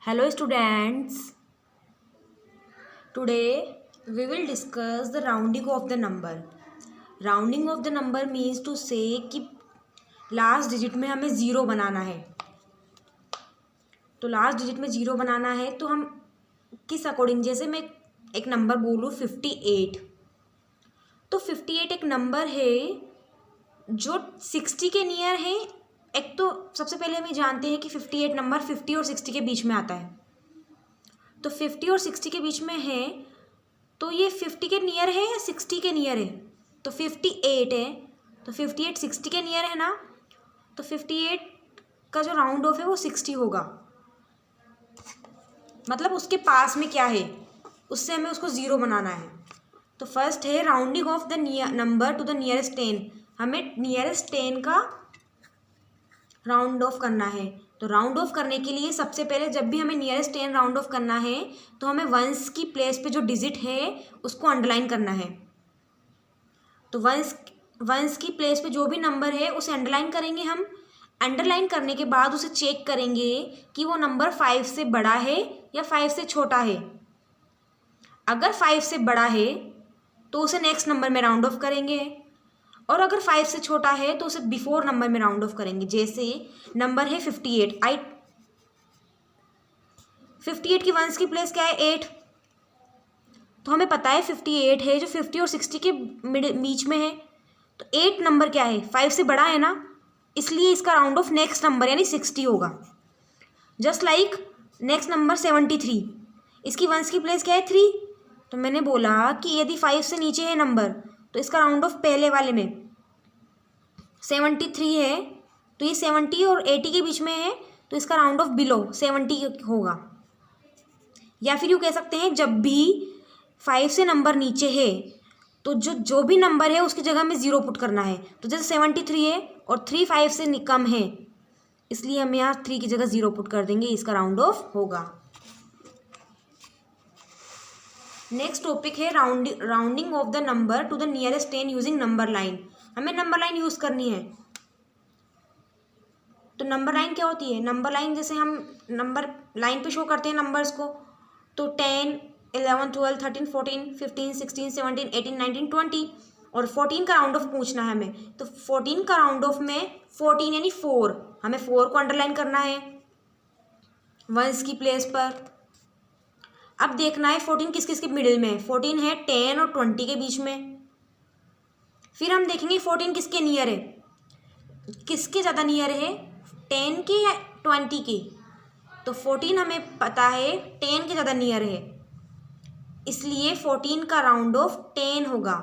Hello students, today we will discuss the rounding of the number. Rounding of the number means to say कि last digit में हमें zero बनाना है। तो last digit में zero बनाना है तो हम किस अकॉर्डिंग, जैसे मैं एक नंबर बोलूँ 58, तो 58 एक नंबर है जो 60 के नियर है। एक तो सबसे पहले हम ये जानते हैं कि 58 नंबर 50 और 60 के बीच में आता है। तो 50 और 60 के बीच में है, तो ये 50 के नियर है या 60 के नियर है? तो 58 है, तो 58 60 के नियर है ना, तो 58 का जो राउंड ऑफ है वो 60 होगा। मतलब उसके पास में क्या है, उससे हमें उसको ज़ीरो बनाना है। तो फर्स्ट है rounding off the number two the nearest 10। हमें नियरेस्ट 10 का राउंड ऑफ करना है। तो राउंड ऑफ करने के लिए सबसे पहले जब भी हमें नियरेस्ट 10 राउंड ऑफ करना है तो हमें वंस की प्लेस पे जो डिजिट है उसको अंडरलाइन करना है। तो वंस की प्लेस पे जो भी नंबर है उसे अंडरलाइन करेंगे हम। अंडरलाइन करने के बाद उसे चेक करेंगे कि वो नंबर 5 से बड़ा है या 5 से छोटा है। अगर 5 से बड़ा है तो उसे नेक्स्ट नंबर में राउंड ऑफ करेंगे, और अगर 5 से छोटा है तो उसे बिफोर नंबर में राउंड ऑफ करेंगे। जैसे नंबर है 58, 58 की वंस की प्लेस क्या है 8, तो हमें पता है 58 है जो 50 और 60 के बीच में है। तो 8 नंबर क्या है, 5 से बड़ा है ना, इसलिए इसका राउंड ऑफ नेक्स्ट नंबर यानी 60 होगा। जस्ट लाइक नेक्स्ट नंबर 73, इसकी वंस की प्लेस क्या है 3, तो मैंने बोला कि यदि 5 से नीचे है नंबर तो इसका राउंड ऑफ पहले वाले में 73 है, तो ये 70 और 80 के बीच में है, तो इसका राउंड ऑफ बिलो 70 होगा। या फिर यूँ कह सकते हैं जब भी 5 से नंबर नीचे है तो जो भी नंबर है उसकी जगह में ज़ीरो पुट करना है। तो जैसे 73 है और 3 5 से कम है, इसलिए हम यहाँ 3 की जगह ज़ीरो पुट कर देंगे, इसका राउंड ऑफ होगा। नेक्स्ट टॉपिक है rounding off the number two the nearest 10 using number line. हमें नंबर लाइन यूज़ करनी है। तो नंबर लाइन क्या होती है? नंबर लाइन जैसे हम नंबर लाइन पे शो करते हैं नंबर्स को, तो 10 11 12 13 14 15 16 17 18 19 20, और 14 का राउंड ऑफ पूछना है हमें। तो 14 का राउंड ऑफ में 14 यानी 4, हमें 4 को अंडरलाइन करना है वंस की प्लेस पर। अब देखना है 14 किस किस के मिडिल में है। 14 है 10 और 20 के बीच में। फिर हम देखेंगे 14 किसके नियर है, किसके ज़्यादा नियर है, 10 के या 20 के। तो 14 हमें पता है 10 के ज़्यादा नियर है, इसलिए 14 का राउंड ऑफ 10 होगा।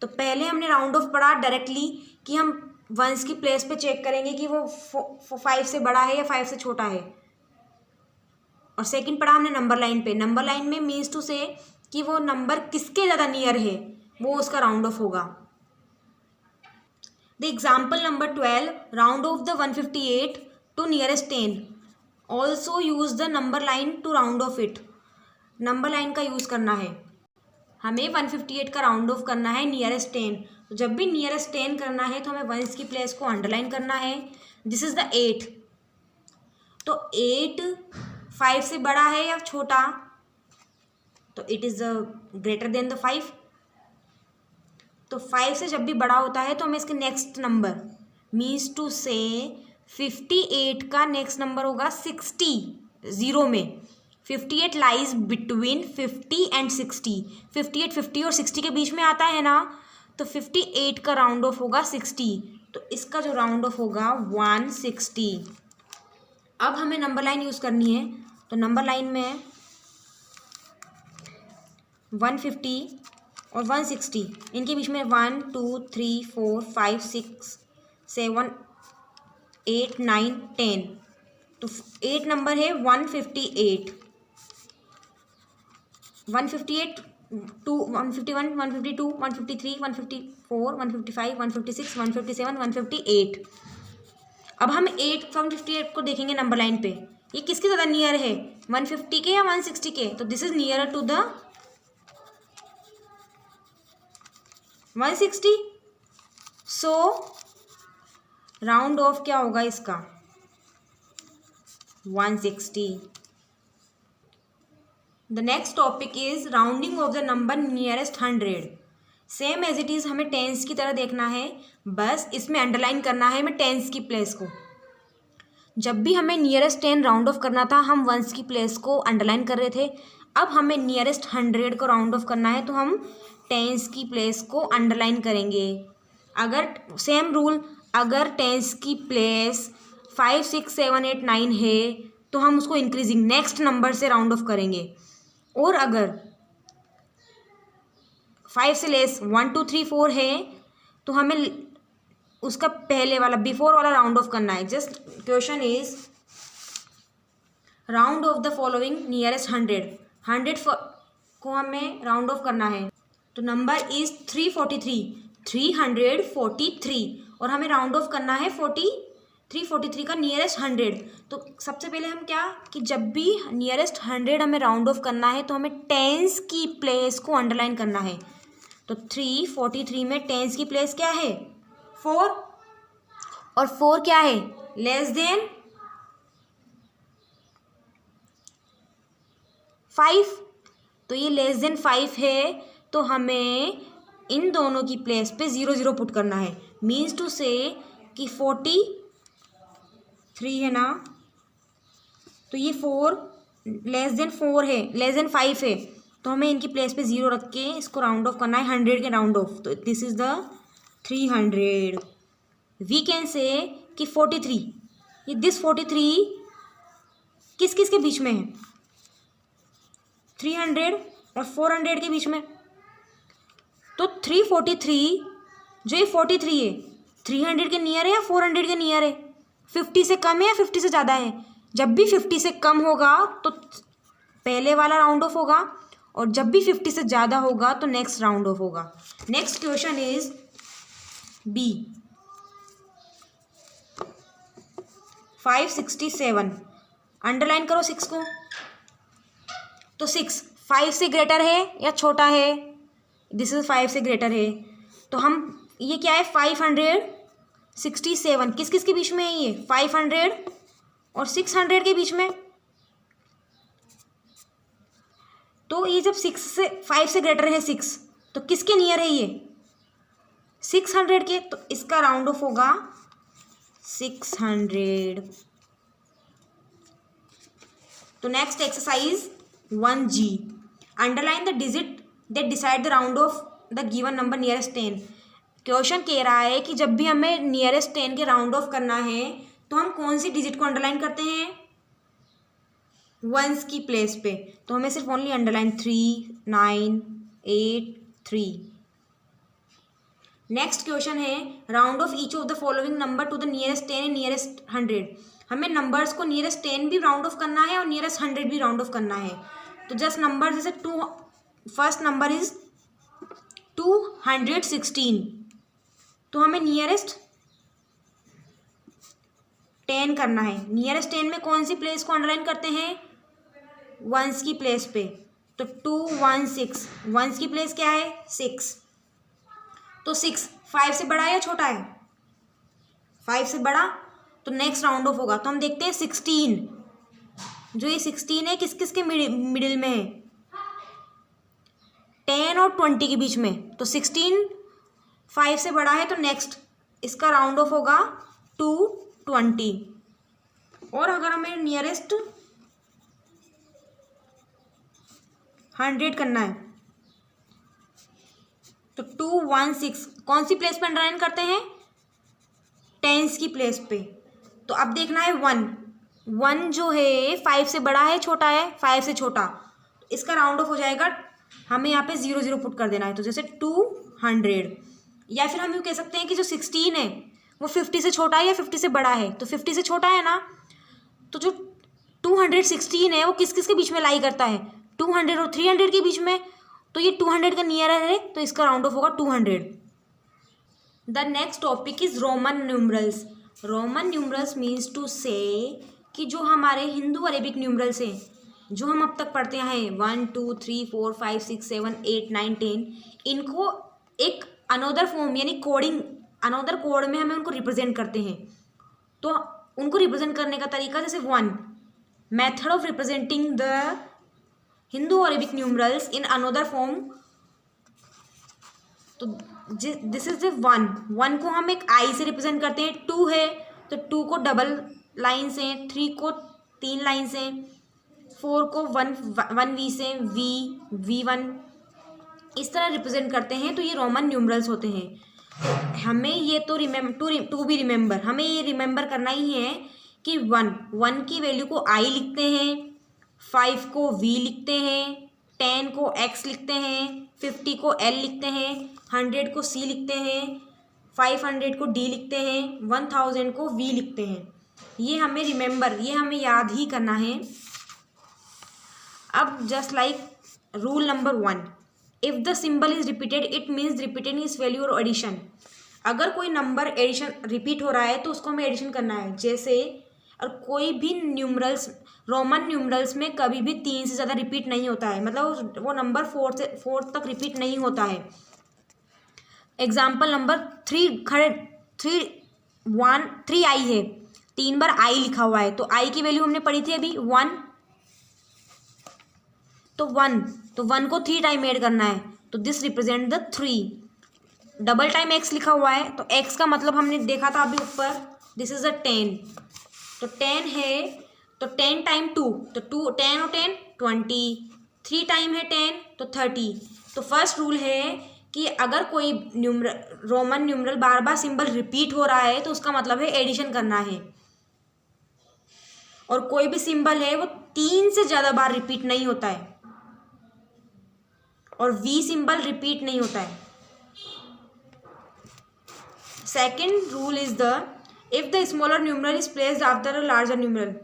तो पहले हमने राउंड ऑफ पढ़ा डायरेक्टली कि हम वंस की प्लेस पे चेक करेंगे कि वो 5 से बड़ा है या 5 से छोटा है, और सेकंड पढ़ा हमने नंबर लाइन पे। नंबर लाइन में मीन्स टू से कि वो नंबर किसके ज़्यादा नियर है, वो उसका राउंड ऑफ होगा। The example number 12, round off the 158 to nearest 10, also use the number line to round off it. Number line का यूज़ करना है, हमें 158 का राउंड ऑफ करना है नियरेस्ट 10। तो जब भी नियरेस्ट 10 करना है तो हमें वंस की प्लेस को अंडरलाइन करना है। दिस इज़ द 8, तो 8 5 से बड़ा है या छोटा, तो it is greater than the 5। तो 5 से जब भी बड़ा होता है तो हमें इसके नेक्स्ट नंबर मीन्स टू से 58 का नेक्स्ट नंबर होगा 60 ज़ीरो में। 58 लाइज बिटवीन 50 एंड 60। 58 50 और 60 के बीच में आता है ना, तो 58 का राउंड ऑफ होगा 60, तो इसका जो राउंड ऑफ होगा 160। अब हमें नंबर लाइन यूज़ करनी है। तो नंबर लाइन में 150 और 160, इनके बीच में 1 2 3 4 5 6 7 8 9 10, तो 8 नंबर है 158। 158 टू 151 152 153 154 155 156 157 158। अब हम 158 को देखेंगे नंबर लाइन पे, ये किसके ज़्यादा नियर है, 150 के या 160 के। तो this is near to the 160, so round off क्या होगा इसका 160। The next topic is rounding off the number nearest 100। Same as it is हमें टेंस की तरह देखना है, बस इसमें अंडरलाइन करना है हमें टेंस की प्लेस को। जब भी हमें नियरेस्ट 10 राउंड ऑफ करना था हम वंस की प्लेस को अंडरलाइन कर रहे थे। अब हमें नियरेस्ट 100 को राउंड ऑफ करना है तो हम टेंस की प्लेस को अंडरलाइन करेंगे। अगर सेम रूल, अगर टेंस की प्लेस 5 6 7 8 9 है तो हम उसको इंक्रीजिंग नेक्स्ट नंबर से राउंड ऑफ करेंगे। और अगर 5 से लेस 1 2 3 4 है तो हमें उसका पहले वाला बिफोर वाला राउंड ऑफ करना है। Just question is round off the following nearest 100 को हमें राउंड ऑफ करना है। तो नंबर इज 343 और हमें राउंड ऑफ करना है 343 का नियरेस्ट 100। तो सबसे पहले हम क्या कि जब भी नियरेस्ट 100 हमें राउंड ऑफ करना है तो हमें टेंस की प्लेस को अंडरलाइन करना है। तो 343 में टेंस की प्लेस क्या है 4 और 4 क्या है लेस देन 5। तो ये लेस देन 5 है तो हमें इन दोनों की प्लेस पे 0 0 पुट करना है। मीन्स टू से कि 43 है ना, तो ये 4 लेस देन 4 है, लेस देन 5 है, तो हमें इनकी प्लेस पे 0 रख के इसको राउंड ऑफ करना है 100 के राउंड ऑफ। तो this is the 300। We can say कि 43, ये दिस 43 किस किस के बीच में है 300 और 400 के बीच में। तो 343 जो ये 43 है 300 के नियर है या 400 के नियर है, 50 से कम है या 50 से ज़्यादा है। जब भी 50 से कम होगा तो पहले वाला राउंड ऑफ होगा और जब भी 50 से ज़्यादा होगा तो नेक्स्ट राउंड ऑफ होगा। Next question is B 567। Underline करो 6 को। तो 6 5 से ग्रेटर है या छोटा है, दिस इज 5 से ग्रेटर है। तो हम ये क्या है 567 किस किस के बीच में है ये 500 और 600 के बीच में। तो ये जब 5 से ग्रेटर है 6 तो किसके नियर है ये 600 के, तो इसका राउंड ऑफ होगा 600। तो next exercise 1G underline the digit that decide the round off the given number nearest 10। Question कह रहा है कि जब भी हमें नियरेस्ट 10 के राउंड ऑफ करना है तो हम कौन सी डिजिट को अंडरलाइन करते हैं वंस की प्लेस पे। तो हमें सिर्फ ओनली अंडरलाइन 3 9 8 3। नेक्स्ट क्वेश्चन है round of each of the following number two the nearest 10 and nearest 100। हमें नंबर्स को नियरेस्ट 10 भी राउंड ऑफ करना है और नियरेस्ट 100 भी राउंड ऑफ करना है। तो जस्ट नंबर जैसे फर्स्ट नंबर इज 216, तो हमें नियरेस्ट 10 करना है। नियरेस्ट 10 में कौन सी प्लेस को अंडरलाइन करते हैं वंस की प्लेस पे। तो 216 वंस की प्लेस क्या है 6। तो 6 5 से बड़ा है या छोटा है 5 से बड़ा, तो नेक्स्ट राउंड ऑफ होगा। तो हम देखते हैं 16, जो ये 16 है किस किस के मिडिल में है 10 और 20 के बीच में। तो 16 5 से बड़ा है तो नेक्स्ट इसका राउंड ऑफ होगा 220। और अगर हमें नियरेस्ट 100 करना है तो 216 कौन सी प्लेस पे अंडरलाइन करते हैं टेंस की प्लेस पे। तो अब देखना है 1 जो है 5 से बड़ा है छोटा है 5 से छोटा, तो इसका राउंड ऑफ हो जाएगा, हमें यहाँ पे 0 0 पुट कर देना है। तो जैसे 200, या फिर हम यूँ कह सकते हैं कि जो 16 है वो 50 से छोटा है या 50 से बड़ा है। तो 50 से छोटा है ना, तो जो 216 है वो किस किस के बीच में लाई करता है 200 और 300 के बीच में। तो ये 200 का नियर है तो इसका राउंड ऑफ होगा 200। The next topic is Roman numerals. Roman numerals means to say कि जो हमारे हिंदू अरेबिक न्यूमरल्स हैं जो हम अब तक पढ़ते हैं 1 2 3 4 5 6 7 8 9 10, इनको एक अनोदर फॉर्म यानी कोडिंग अनोदर कोड में हमें उनको रिप्रेजेंट करते हैं। तो उनको रिप्रेजेंट करने का तरीका जैसे 1 method of representing the Hindu Arabic numerals in another form. तो दिस इज द वन को हम एक आई से रिप्रेजेंट करते हैं। टू है तो टू को डबल लाइन से, थ्री को 3 लाइन से, 4 को वन वी से, V1 इस तरह रिप्रेजेंट करते हैं। तो ये रोमन न्यूमरल्स होते हैं। हमें ये तो टू बी रिमेंबर, हमें ये रिमेंबर करना ही है कि वन की वैल्यू को आई लिखते हैं, 5 को V लिखते हैं, 10 को X लिखते हैं, 50 को L लिखते हैं, 100 को C लिखते हैं, 500 को D लिखते हैं, 1000 को V लिखते हैं। ये हमें ये हमें याद ही करना है। अब just like rule number 1, if the symbol is repeated it means repeating is value और एडिशन। अगर कोई नंबर एडिशन रिपीट हो रहा है तो उसको हमें एडिशन करना है। जैसे और कोई भी न्यूमरल्स, रोमन न्यूमरल्स में कभी भी 3 से ज़्यादा रिपीट नहीं होता है, मतलब वो नंबर 4 तक रिपीट नहीं होता है। एग्जाम्पल नंबर 3 आई है, 3 बार आई लिखा हुआ है, तो आई की वैल्यू हमने पढ़ी थी अभी 1, तो 1 को 3 टाइम ऐड करना है, तो this represent the 3। Double time x लिखा हुआ है तो एक्स का मतलब हमने देखा था अभी ऊपर, दिस इज अ 10, तो 10 है तो 10 टाइम 2, तो 10 और 10 20, 3 टाइम है 10 तो 30। तो फर्स्ट रूल है कि अगर कोई रोमन न्यूमरल बार बार सिंबल रिपीट हो रहा है तो उसका मतलब है एडिशन करना है। और कोई भी सिंबल है वो 3 से ज़्यादा बार रिपीट नहीं होता है, और V सिंबल रिपीट नहीं होता है। Second rule is the if the smaller numeral is placed after a larger numeral.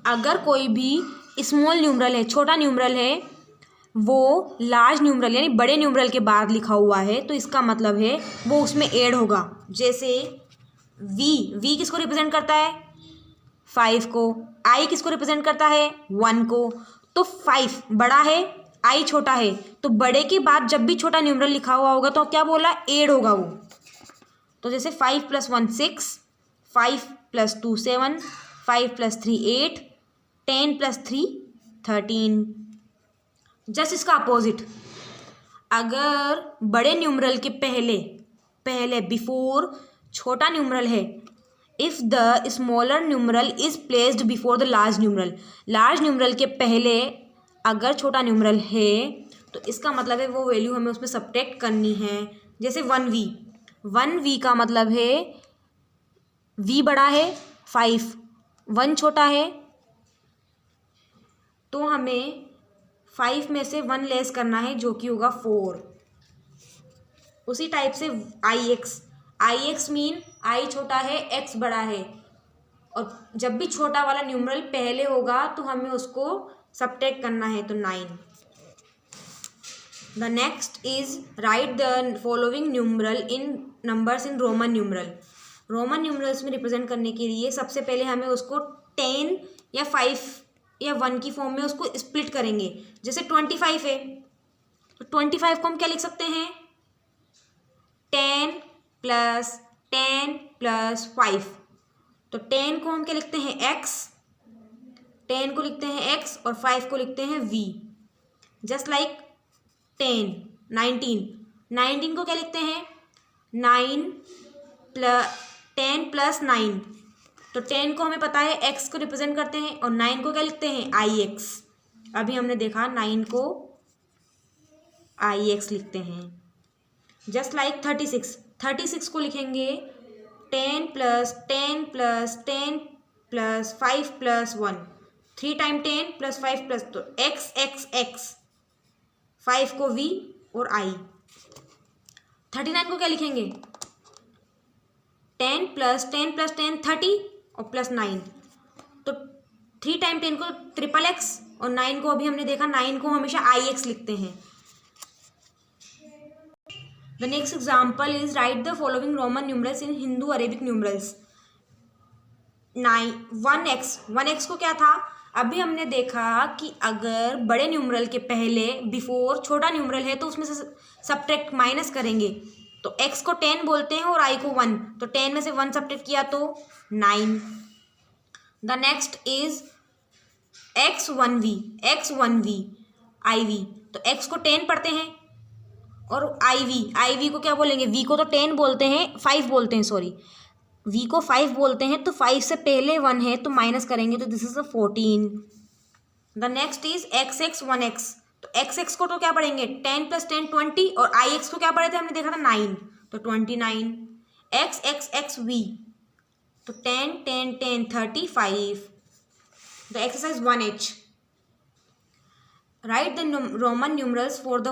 अगर कोई भी स्मॉल न्यूमरल है, छोटा न्यूमरल है, वो लार्ज न्यूमरल यानी बड़े न्यूमरल के बाद लिखा हुआ है तो इसका मतलब है वो उसमें ऐड होगा। जैसे V किसको रिप्रेजेंट करता है? 5 को। I किसको रिप्रेजेंट करता है? 1 को। तो 5 बड़ा है, I छोटा है, तो बड़े के बाद जब भी छोटा न्यूमरल लिखा हुआ होगा तो क्या बोला? ऐड होगा वो। तो जैसे 5 + 1 6, 5 + 2 7, 5 + 3 8, 10 + 3 13। जस्ट इसका अपोजिट, अगर बड़े न्यूमरल के पहले बिफोर छोटा न्यूमरल है, if the smaller numeral is placed before the large numeral, large numeral के पहले अगर छोटा न्यूमरल है तो इसका मतलब है वो वैल्यू हमें उसमें सब्ट्रैक्ट करनी है। जैसे 1V का मतलब है V बड़ा है 5, 1 छोटा है, तो हमें 5 में से 1 लेस करना है जो कि होगा 4। उसी टाइप से IX मीन I छोटा है X बड़ा है, और जब भी छोटा वाला न्यूमरल पहले होगा तो हमें उसको सब्ट्रैक्ट करना है, तो 9। The next is right the following numeral in numbers in Roman numeral. Roman numerals में रिप्रेजेंट करने के लिए सबसे पहले हमें उसको 10 या 5 या 1 की फॉर्म में उसको स्प्लिट करेंगे। जैसे 25 है तो 25 को हम क्या लिख सकते हैं? 10 + 10 + 5, तो 10 को हम क्या लिखते हैं? X, 10 को लिखते हैं X और 5 को लिखते हैं V। जस्ट लाइक 19 को क्या लिखते हैं? 10 + 9, तो 10 को हमें पता है X को रिप्रेजेंट करते हैं, और 9 को क्या लिखते हैं? IX। अभी हमने देखा 9 को IX लिखते हैं। जस्ट लाइक 36 को लिखेंगे 10 + 10 + 10 + 5 + 1, 3 टाइम 10 + 5 + तो X, 5 को V और I। 39 को क्या लिखेंगे? 10 + 10 + 10 30 और +9, तो 3 टाइम 10 को XXX, और 9 को अभी हमने देखा 9 को हमेशा IX लिखते हैं। The next example is right the following Roman numerals in Hindu Arabic numerals. 1x को क्या था? अभी हमने देखा कि अगर बड़े न्यूमरल के पहले बिफोर छोटा न्यूमरल है तो उसमें से सब्ट्रैक्ट माइनस करेंगे, तो x को 10 बोलते हैं और I को 1, तो 10 में से 1 सब्ट्रैक्ट किया तो 9। The next is x1v iv, तो x को 10 पढ़ते हैं और iv को क्या बोलेंगे, v को तो 10 बोलते हैं, 5 बोलते हैं सॉरी, v को 5 बोलते हैं, तो 5 से पहले 1 है तो माइनस करेंगे तो this is a 14। The next is xx 1x, तो xx को तो क्या पढ़ेंगे 10 + 10 20, और ix को क्या पढ़े थे हमने देखा था 9, तो 29। xxxv, तो 10 10 10 35। The exercise 1h, right the Roman numerals for the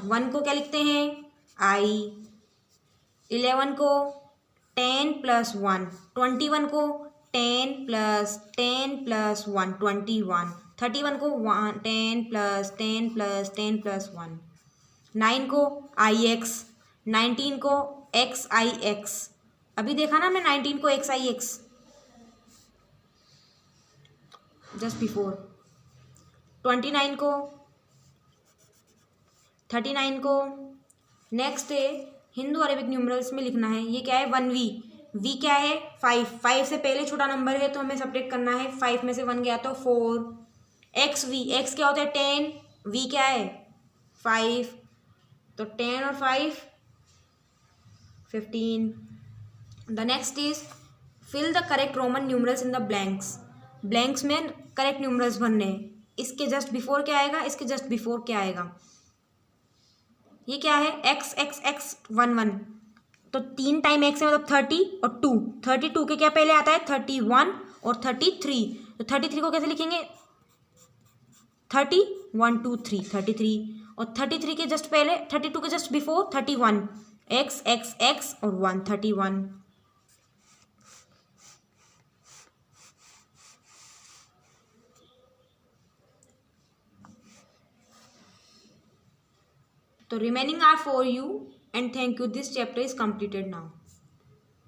1 को क्या लिखते हैं I, 11 को 10 + 1, 21 को 10 + 10 + 1 21, 31 को 10 + 10 + 10 + 1, 9 को ix, 19 को xix, अभी देखा ना मैं 19 को xix जस्ट बिफोर, 29 को, 39 को। नेक्स्ट है हिंदू अरेबिक न्यूमरल्स में लिखना है, ये क्या है 1v, v क्या है 5 से पहले छोटा नंबर है तो हमें सब्ट्रैक्ट करना है, 5 में से 1 गया तो 4। xv, x क्या होता है 10, v क्या है 5, तो 10 और 5 15। The next is fill the correct Roman numerals in the blanks में करेक्ट न्यूमरल्स भरने हैं, इसके जस्ट बिफोर क्या आएगा, इसके जस्ट बिफोर क्या आएगा, ये क्या है x x x 1 1, तो 3 टाइम x है मतलब 30 और 2, 32 के क्या पहले आता है 31 और 33, तो 33 को कैसे लिखेंगे 30 1 2 3 33, और 33 के जस्ट पहले 32 के just before 31, x x x और 1 31। तो remaining are for you and thank you. This chapter is completed now.